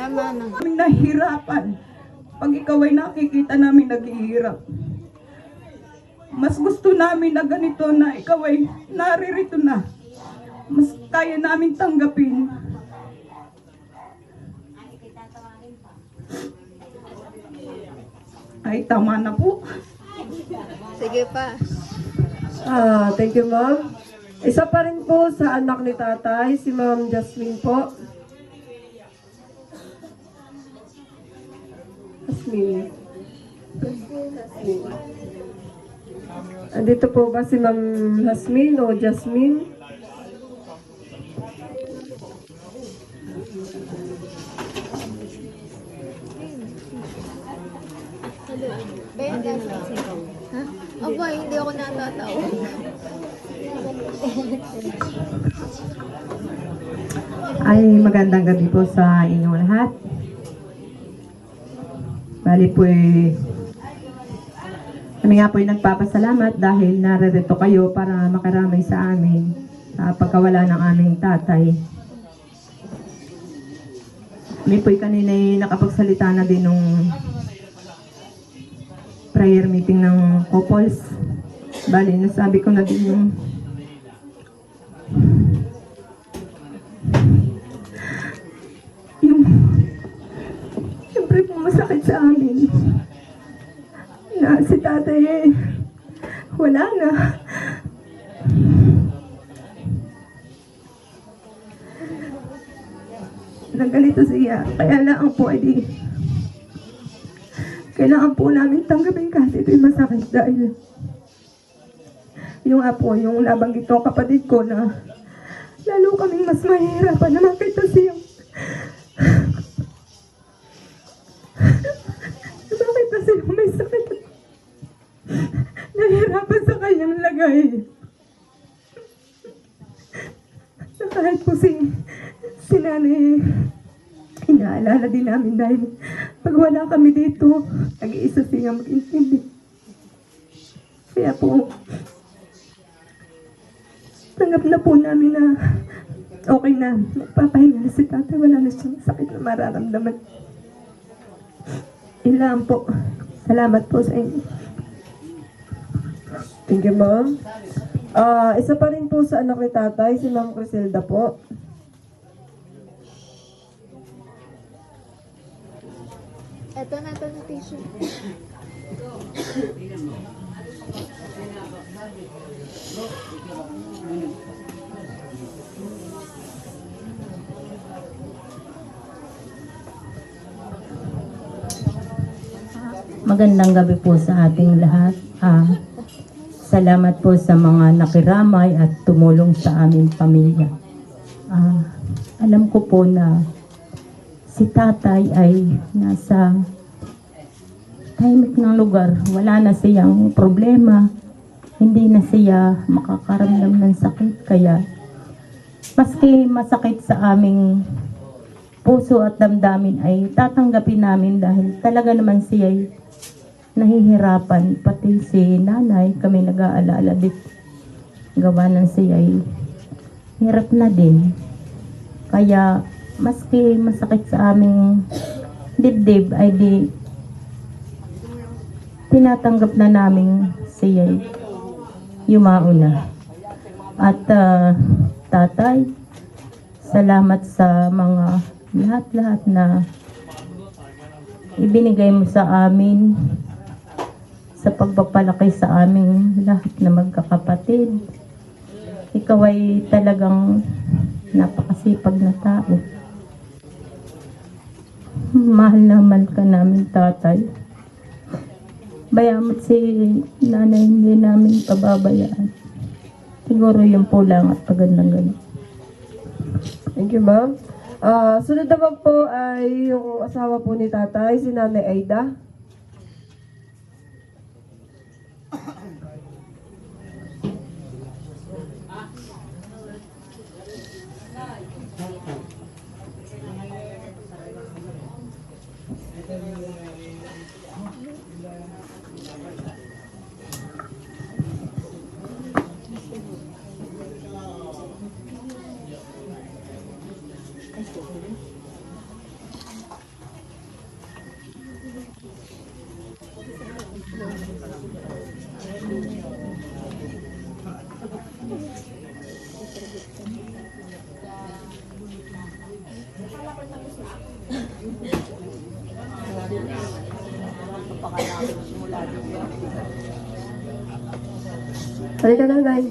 Tama na. Kaming nahihirapan. Pag ikaw ay nakikita namin naghihirap. Mas gusto namin na ganito na ikaw ay naririto na. Mas kaya namin tanggapin. Ay, tama na po. Sige pa. Thank you, ma'am. Isa pa rin po sa anak ni tatay, si Ma'am Jasmine po. Jasmine. Andito po ba si Ma'am Jasmine o Jasmine? Ha? Aba, hindi ako natatawa. Ay, magandang gabi po sa inyong lahat. Bali po kami nga po ay nagpapasalamat dahil naririto kayo para makaramay sa amin sa pagkawala ng aming tatay. Kami po kanina ay nakapagsalita na din nung prayer meeting ng couples. Bali, nasabi ko na din yung siyempre po masakit sa amin na si tatay wala na. Naggalito siya. Kaya lang po kailangan po namin tanggapin kasi ito'y masakit dahil yung apo, yung nabanggit ko kapatid ko na lalo kaming mas mahihirapan na makita siya. Makita siya may sakit. Nahihirapan sa kanyang lagay. So kahit po si nanay, inaalala din namin dahil pag wala kami dito, nag-iisa siya mag-intindi. Kaya po, tanggap na po namin na okay na, nagpapahinga na si tatay, wala na siyang sakit na mararamdaman. Ilan po. Salamat po sa inyo. Thank you, ma'am. Isa pa rin po sa anak ni tatay, si Ma'am Criselda po. Ito na tissue. Magandang gabi po sa ating lahat. Salamat po sa mga nakiramay at tumulong sa aming pamilya. Alam ko po na si tatay ay nasa tahimik ng lugar. Wala na siyang problema. Hindi na siya makakaramdam ng sakit. Kaya maski masakit sa aming puso at damdamin ay tatanggapin namin dahil talaga naman siya ay nahihirapan. Pati si nanay, kami nag-aalala din. Gawa ng siya ay hirap na din. Kaya maski masakit sa aming dibdib ay di tinatanggap na namin siya ay yumao na. At tatay, salamat sa mga lahat-lahat na ibinigay mo sa amin sa pagpapalaki sa aming lahat na magkakapatid. Ikaw ay talagang napakasipag na tao. Mahal na mahal ka namin, tatay. Bayamot si nanay, hindi namin pababayaan. Siguro yun po lang at pagandang gabi. Thank you, ma'am. Sunod naman po ay yung asawa po ni tatay, si Nanay Aida. Halika nanay.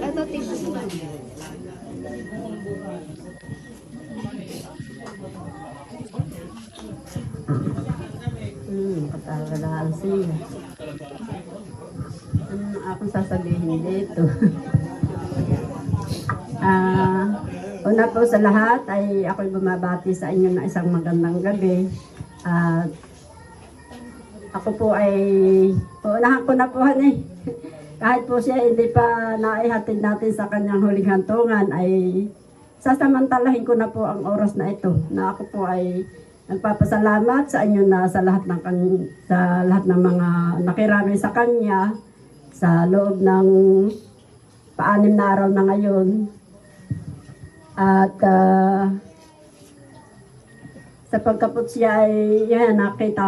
Ito, tissue. Katagalaan siya. Ano akong sasabihin dito? Una po sa lahat ay ako'y bumabati sa inyo na isang magandang gabi. At ako po ay, uunahan ko na po kahit po siya hindi pa naihatid natin sa kanyang huling hantungan, ay sasamantalahin ko na po ang oras na ito na ako po ay nagpapasalamat sa inyo na sa lahat ng mga nakirami sa kanya sa loob ng paanim na araw na ngayon. At sa pagkapot siya ay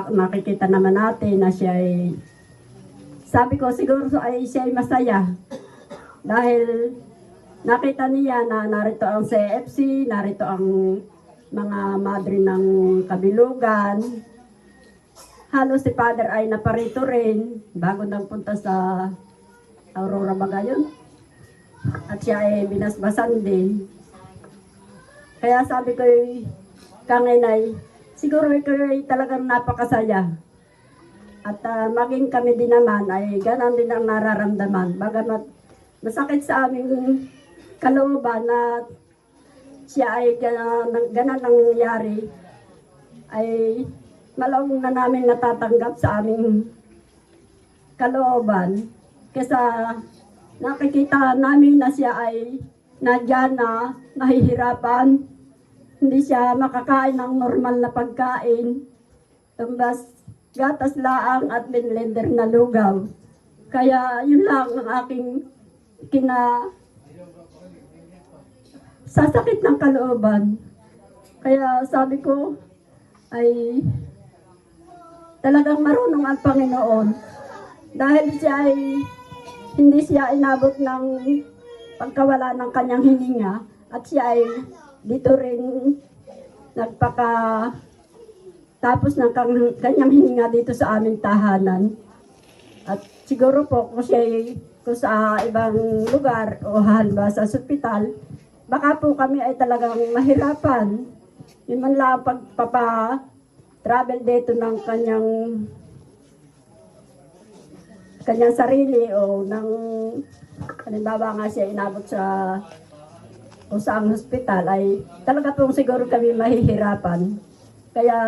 nakikita naman natin na siya ay, sabi ko siguro ay siya ay masaya dahil nakita niya na narito ang CFC, narito ang mga madre ng kabilugan. Halos si Father ay naparito rin bago nang punta sa Aurora Bagayon. At siya ay binasbasan din. Kaya sabi ko, kanginay, siguro ikaw ay talagang napakasaya. At maging kami din naman ay ganon din ang nararamdaman. Bagamat masakit sa aming kalooban na siya ay ganon nangyari, ay malawang na namin natatanggap sa aming kalooban. Kesa nakikita namin na siya ay nadyan na nahihirapan. Hindi siya makakain ng normal na pagkain. Tumbas gatas laang at binlender na lugaw. Kaya yun lang ang aking sasakit ng kalooban. Kaya sabi ko ay talagang marunong ang Panginoon. Dahil siya ay hindi siya inabot ng pagkawala ng kanyang hininga at siya ay dito rin tapos ng kanyang hininga dito sa aming tahanan. At siguro po kung sa ibang lugar o halimbawa sa ospital, baka po kami ay talagang mahirapan. Yun man lang pagpapa-travel dito ng kanyang sarili o ng halimbawa nga siya inabot sa kung saang hospital ay talaga pong siguro kami mahihirapan. Kaya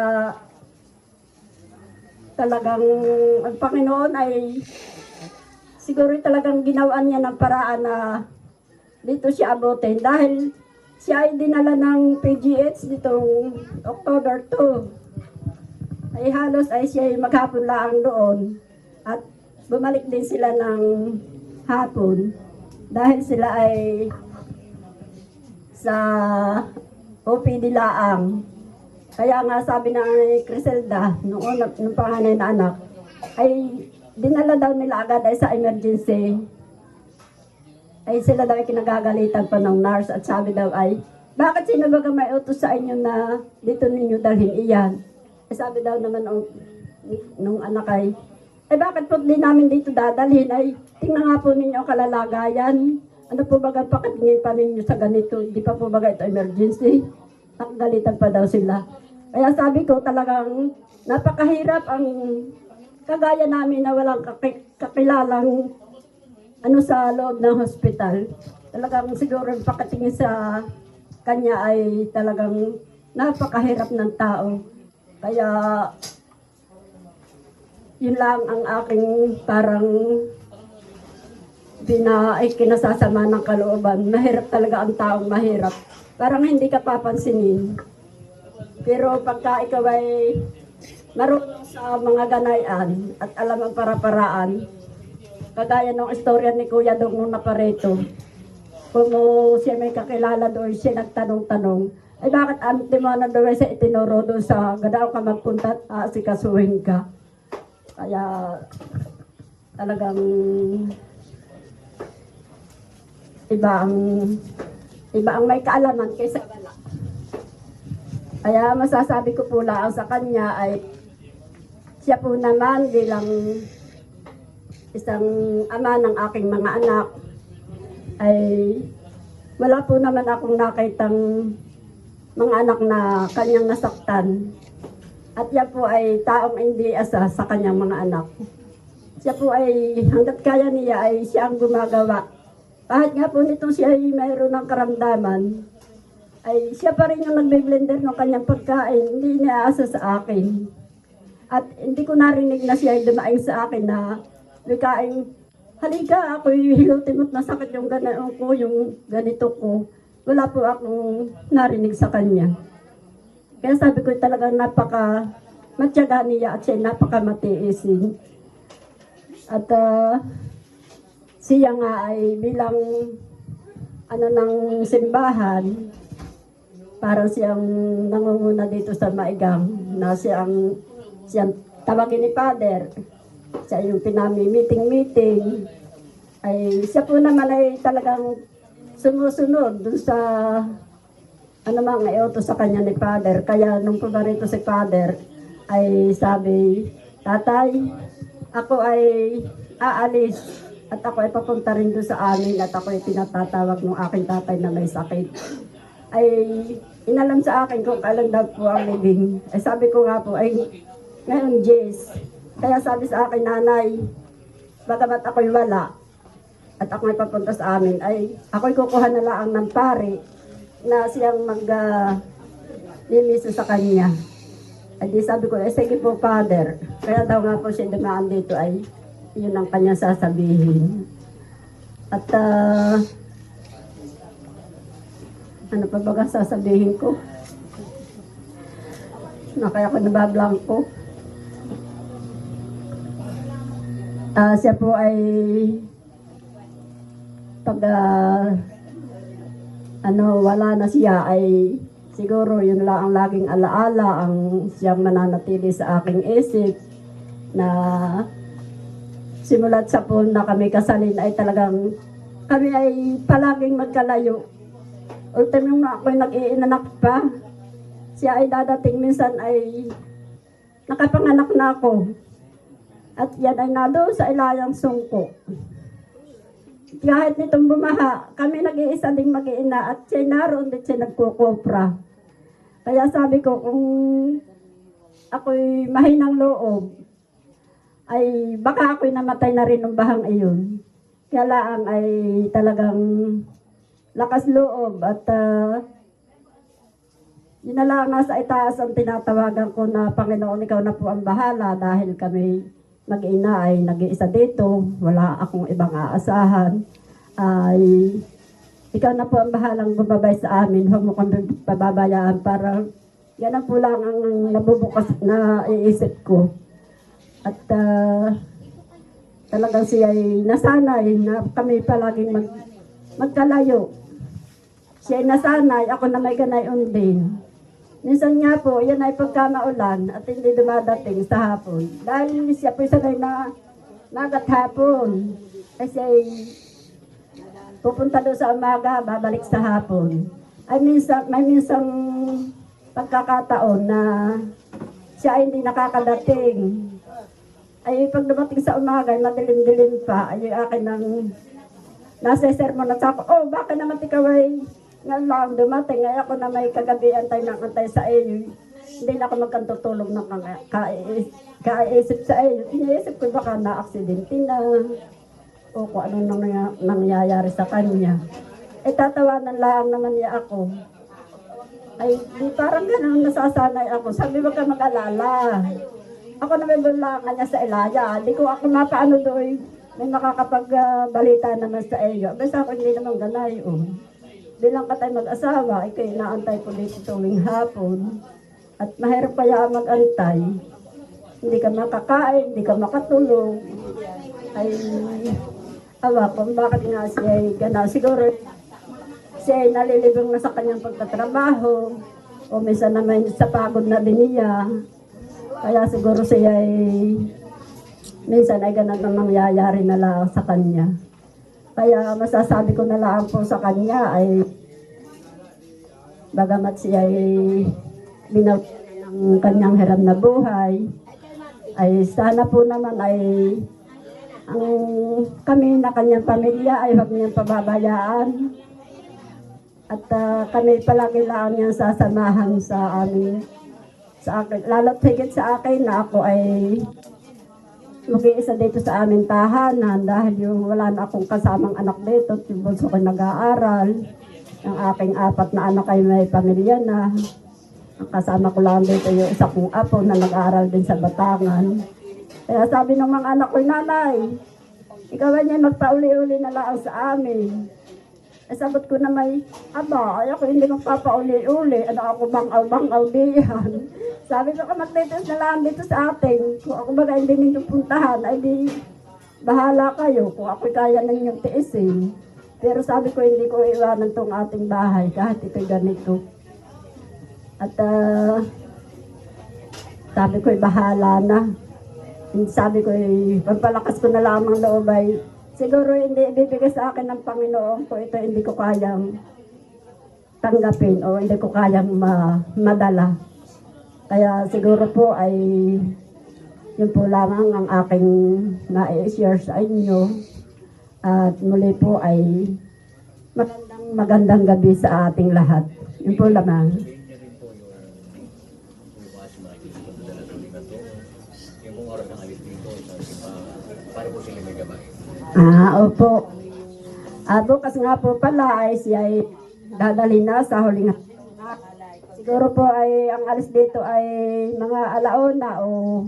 talagang ang Panginoon ay siguro talagang ginawaan niya ng paraan na dito siya abutin dahil siya ay dinala ng PGH ditong October 2. Ay halos ay siya ay maghapon lang doon at bumalik din sila ng hapon dahil sila ay sa OPD laang. Kaya nga sabi ng Criselda, nung panganay na anak, ay dinala daw nila agad ay sa emergency. Ay sila daw ay kinagagalitan pa ng nurse at sabi daw ay, bakit sino ba may utos sa inyo na dito ninyo dalhin iyan? Ay sabi daw naman nung anak ay bakit po din namin dito dadalhin? Ay tingnan nga po ninyo ang kalalagayan. Ano po baga pakitingin pa ninyo sa ganito? Hindi pa po baga ito emergency? Nakagalitan pa daw sila. Kaya sabi ko talagang napakahirap ang kagaya namin na walang kakilalang sa loob ng hospital. Talagang siguro pakitingin sa kanya ay talagang napakahirap ng tao. Kaya yun lang ang aking parang kinasasama ng kalooban. Mahirap talaga ang taong mahirap. Parang hindi ka papansinin. Pero pagka ikaw ay marunong sa mga ganayan at alam ang para-paraan, kagaya ng istorya ni Kuya Dong nung napareto, kung siya may kakilala doon, siya nagtanong-tanong, ay bakit ante mo na doon sa itinuro doon sa gadaw ka magpunta at asikasuhin ka. Kaya talagang iba ang may kaalaman kaysa wala. Kaya masasabi ko po lang sa kanya ay siya po naman bilang isang ama ng aking mga anak, ay wala po naman akong nakitang mga anak na kanyang nasaktan. At yan po ay taong hindi asa sa kanyang mga anak. Siya po ay hanggat kaya niya ay siya ang gumagawa. Kahit nga po nito siya ay mayroon ng karamdaman, ay siya pa rin yung nagbe-blender ng kanyang pagkain, hindi niya asa sa akin. At hindi ko narinig na siya ay dumaing sa akin na bikaing, halika, ako'y hilutimot na sakit yung ganoon ko, yung ganito ko. Wala po akong narinig sa kanya. Kaya sabi ko talagang matyaga niya at siya napakamatiisin. At siya nga ay bilang ng simbahan, parang siyang nangunguna dito sa Maigang na siyang tawagin ni Father. Siya yung pinami-meeting. Ay siya po naman ay talagang sumusunod dun sa mga iutos sa kanya ni Father. Kaya nung pumunta rito si Father ay sabi, Tatay, ako ay aalis at ako ay papunta rin doon sa amin at ako ay pinatatawag ng aking tatay na may sakit. Ay inalam sa akin kung kailan daw po ang living. Ay sabi ko nga po ay ngayon Jess. Kaya sabi sa akin, nanay, bagamat ako'y wala at ako ay papunta sa amin, ay ako'y kukuha na lang ng pare na siyang limiso sa kanya. Ay di sabi ko, sige po Father. Kaya daw nga po siya dumaan dito ay yun ang kanya sasabihin. At ano pa ba sasabihin ko? Na kaya ko nabablanko. Siya po ay pag wala na siya ay siguro yun lang ang laging alaala ang siyang mananatili sa aking isip na simulat sa po na kami kasalin ay talagang kami ay palaging magkalayo. Ultimo na ako'y nag-iinanak pa. Siya ay dadating minsan ay nakapanganak na ako. At yan ay nado sa ilayang sungko. Kahit nitong bumaha, kami nag-iisa ding mag-iina at siya naroon din siya nagkukopra. Kaya sabi ko kung ako'y mahinang loob, ay baka ako'y namatay na rin ng bahang iyon. Kaya lang ay talagang lakas loob at yun na lang nasa itaas ang tinatawagan ko na Panginoon, ikaw na po ang bahala dahil kami mag-ina ay nag-iisa dito, wala akong ibang aasahan, ay ikaw na po ang bahalang bumabay sa amin, huwag mo kami pababayaan para yan ang po lang ang nabubukas na iisip ko. At talagang siya ay nasanay na kami palaging magkalayo. Siya ay nasanay, ako na may ganayon din. Minsan nga po, yan ay pagka maulan at hindi dumadating sa hapon. Dahil siya po sanay na nagat hapon. Kasi pupunta doon sa umaga, babalik sa hapon. Ay may minsan pagkakataon na siya ay hindi nakakadating. Ay pag dumating sa umaga, ay madilim-dilim pa. Ay akin nang nasa sermon at ako, oh baka naman ikaw ay ngayon lang dumating, ay ako na may kagabi antay sa iyo. Hindi na ako magkantutulog ng kaisip sa iyo. Iniisip ko baka na-aksidente na o kung ano nangyayari sa kanya. Eh tatawanan lang naman niya ako. Ay di parang ganun nasasanay ako. Sabi wag ka mag-alala. Ako na may bulangan niya sa Ilaya. Di ko ako mapaano doon. May makakapagbalita naman sa iyo. Basta ako hindi naman ganay. Bilang ka tayo mag-asawa, ikay inaantay ko dito tuwing hapon. At mahirap kaya mag-antay. Hindi ka makakain, hindi ka makatulog. Ay, awa ko, bakit nga siya ay gana. Siguro, siya ay nalilibang na sa kanyang pagtatrabaho. O minsan naman sa pagod na din niya. Kaya siguro siya ay minsan ay ganun ang nangyayari na lang sa kanya. Kaya masasabi ko na lang po sa kanya ay bagamat siya ay binaw ng kanyang hiram na buhay, ay sana po naman ay ang kami na kanyang pamilya ay huwag niyang pababayaan. At kami palagi lang niyang sasamahan sa amin, sa akin. Lalo't higit sa akin na ako ay mag-iisa dito sa aming tahanan dahil yung wala na akong kasamang anak dito, yung bunso ko nag-aaral. Ang aking 4 na anak ay may pamilya na. Ang kasama ko lang dito yung isa kong apo na nag-aaral din sa Batangan. Kaya sabi ng mga anak ko, nanay, ikaw ba niya magpauli-uli na lang sa amin? Sabot ko na may, aba, ay ako hindi magpapauli-uli. Ano ako bangaw-bangaw diyan. Sabi ko, magtitis na lang dito sa atin. Kung ako baga hindi ninyong puntahan, ay di bahala kayo. Kung ako kaya ninyong tiisin. Pero sabi ko, hindi ko iwanan tong ating bahay kahit ito'y ganito. At sabi ko, bahala na. Sabi ko, pampalakas ko na lamang loob ay siguro hindi ibibigay sa akin ng Panginoon ko ito hindi ko kayang tanggapin o hindi ko kayang madala. Kaya siguro po ay yun po lamang ang aking na-share sa inyo. At muli po ay magandang gabi sa ating lahat. Yun po lamang. Opo. Bukas nga po pala ay siya ay dadalhin na sa huling siguro po ay ang alis dito ay mga alauna o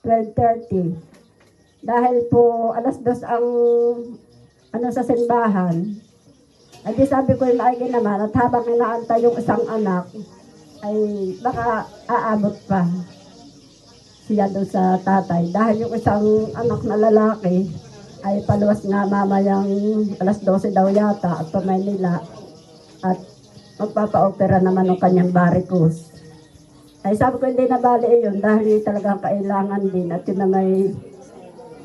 12:30. Dahil po 2:00 ang sa simbahan. Ay di sabi ko yung maigi naman at habang inaantay yung isang anak ay baka aabot pa siya doon sa tatay. Dahil yung isang anak na lalaki ay paluwas nga mamayang 12:00 daw yata at pamay nila at magpapa-opera naman ng kanyang varicose. Ay sabi ko hindi na bali yun dahil talagang kailangan din at yun na may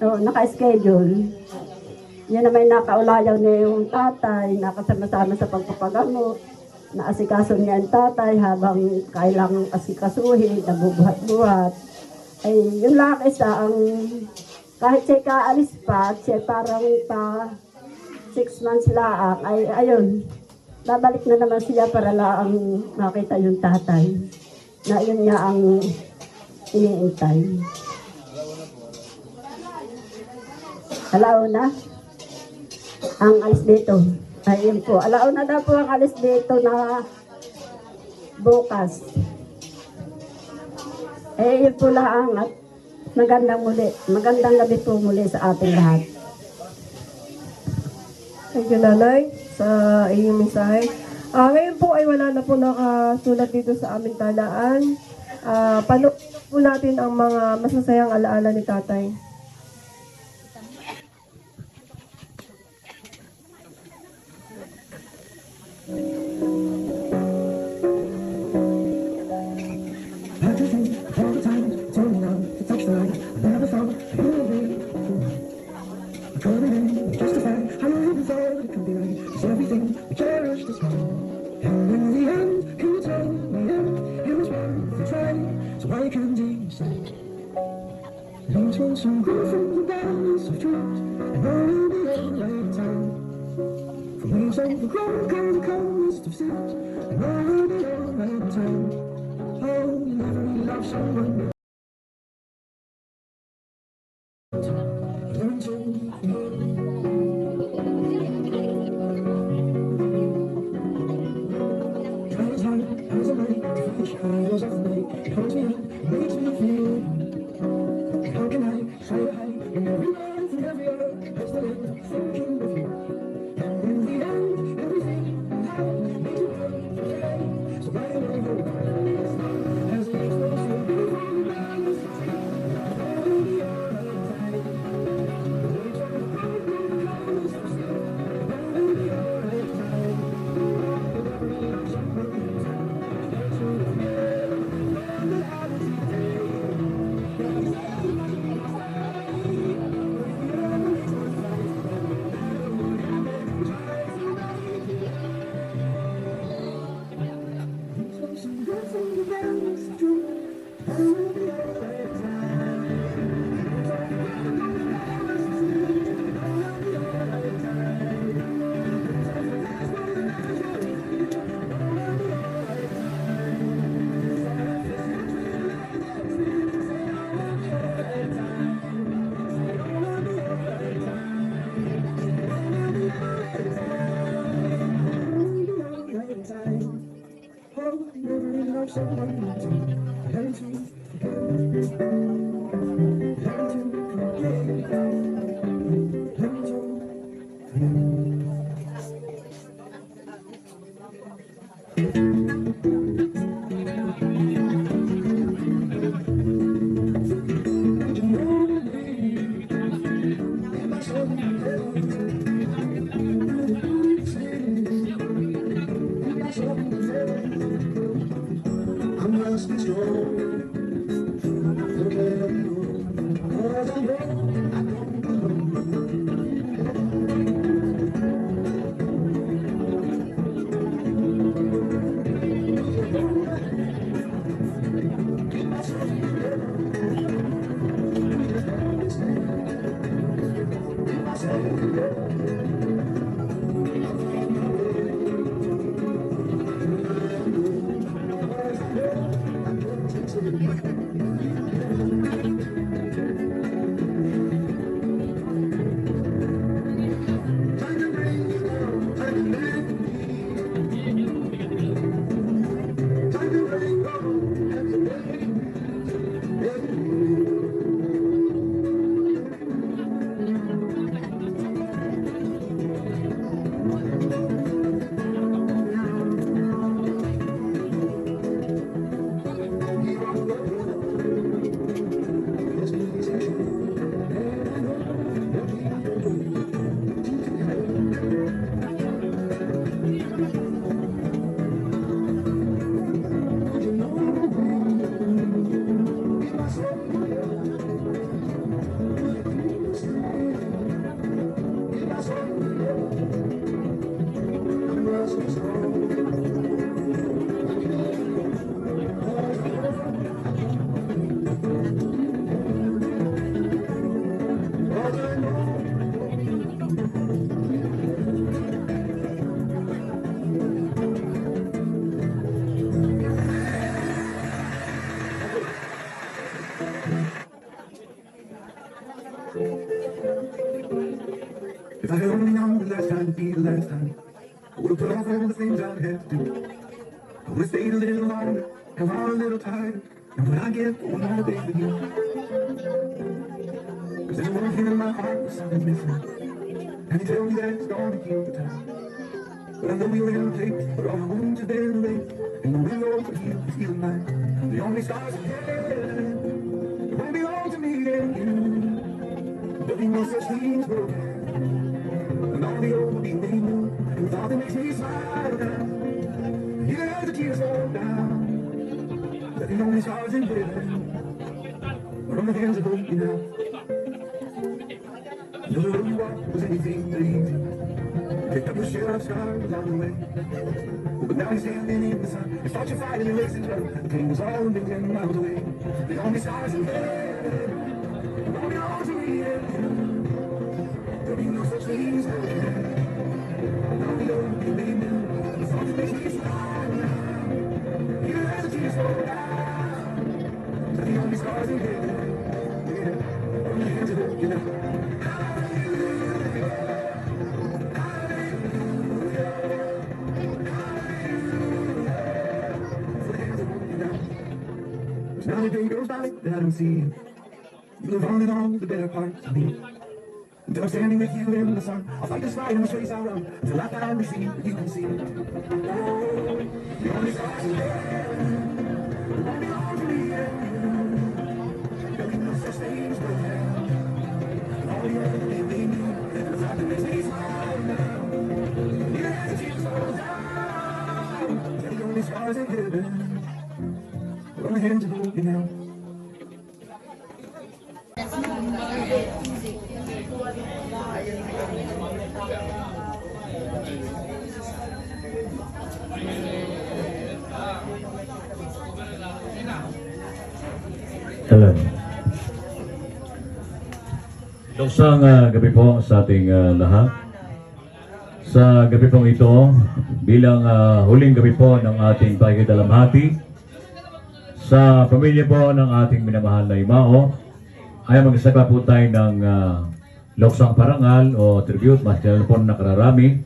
naka-schedule. Yun na may nakaulayaw niya yung tatay, nakasama-sama sa pagpapagamot. Naasikaso niya yung tatay habang kailangang asikasuhin, nabubuhat-buhat. Ay yun lang isa ang kahit siya kaalis pa, siya parang pa 6 months lang, ay ayun, babalik na naman siya para lang makita yung tatay. Na yun niya ang iniintay. Alauna, ang alis dito. Ayun po, alauna daw po ang alis dito na bukas. Yun po lang at magandang gabi po muli sa ating lahat. Thank you, Nanay, sa iyong mensahe. Ngayon po ay wala na po nakasulat dito sa aming talaan. Paano po natin ang mga masasayang alaala ni Tatay? If I had only known the last time to be the last time, I would have put off all the things I had to do. I would have stayed a little longer, and I'm a little tired. And when I get one more day with you, cause there's one thing in my heart where something's missing, and you tell me that it's gonna heal the time. But I know you're in a place where all the wounds have been erased, and the window for you is healing mine. The only stars in heaven, it won't belong to me and you. There'll be no such thing as broken. And all the old will be made new, and with all that makes me smile now, even as the tears fall down, that the only stars in heaven are on the hands of hope you now. Never really was anything that easy, picked up a share of scars along the way, but now he's standing in the sun, and fought your fight and racing blood, the pain was all a million miles away. The only stars in heaven won't belong to me and you. There'll be no such thing as broken. And all the old will be made new. The song that makes me smile now, even as the tears fall down, that the only stars in heaven, yeah, are in the hands of hope, you know. Now the day goes by that I don't see you. You live on and on the better parts of me. Until I'm standing with you in the sun, I'll fight this fight in the chase I'll run, until I finally see what you can see. Oh, the only stars in heaven won't belong to me and you. There'll be no such thing as broken. And all the earth will be new, and the fact that makes me smile now, even as the tears fall down, that the only stars in heaven are on the hands of hope you now. Hello. Isang gabi po sa ating lahat. Sa gabi pong ito, bilang huling gabi po ng ating pakikidalamhati sa pamilya po ng ating minamahal na Imao, ay magsasaka po tayo ng luksang parangal o tribute, mas kinala po nakararami.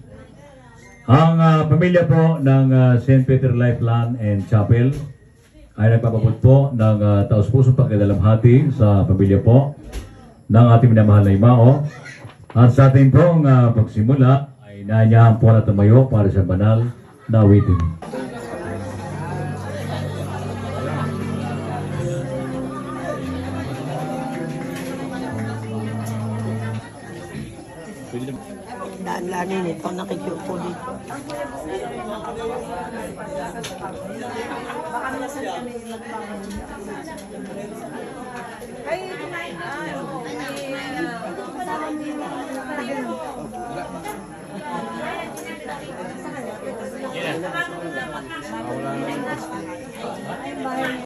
Ang pamilya po ng St. Peter Lifeline and Chapel ay nagpapabot po ng taus-pusong pagkadalamhati sa pamilya po ng ating minamahal na Imao. At sa ating pong pagsimula ay naanyahan po na tumayo para sa banal na awitin. Daan-lanin ito, nakikiupo dito.